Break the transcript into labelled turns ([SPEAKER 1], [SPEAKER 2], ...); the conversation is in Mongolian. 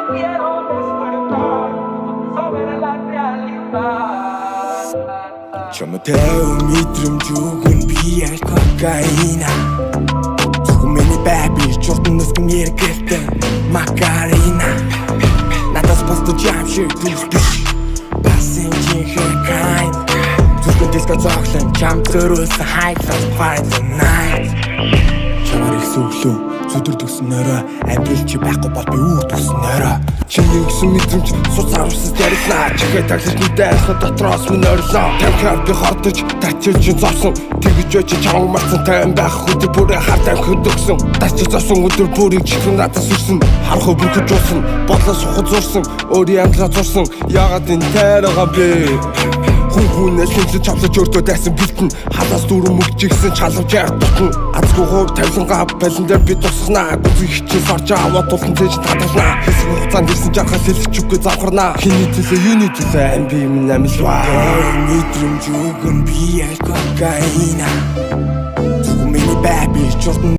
[SPEAKER 1] quiero despertar, sobre la realidad.
[SPEAKER 2] Чамтай мэдрэмж үгэн би аль кокаина Зөвхөн миний байби чуртнаас гэн яргэлтэн Макарина Надаас босдож юм шиг түлс биш Басын чихэр кайн Зүрхэн диско зоглон чам төрүүлсэн хайлас fight the night Чамаар их сөглөө зүдэр төгснөөрөө Амбил чи байхгүй бол би үүр төгснөөрөө Чиний гисэн мэдрэмж суц аварсыз ярилнаа Чихээ таглаж нүдээ айхад дотроос минь ойрлоо Танхаар би хордож тачил чин зовсон Тэгж очи чамаг марцсан тайм байх хөдөө бүрээ харт амхид өгсөн Тачил зовсон өдөр бүрийг чихэн надаас ирсэн Харахуу бүрхэж уусан бодлоо сухад зурсан Өөрийн амтлаа зурсан Яагаад энэ тайрага би Хүнээс шинжлэж чавлаж өөртөө дайсан бэлтэн Халаас дүүрэн мөгжигсэн чаламж ятган Азгүй хуув тавилангаа балан дээр би тусахнаа Гүзий хичээс орж аваад тулан цээж таталнаа Хэсэг хугацаанд ирсэн жаргал хэлэх чүггүй завхарнаа Хиний төлөө юуны төлөө амби минь амилваа Мэдрэмж үгэн би аль кокаина Зөвхөн миний байби чуртан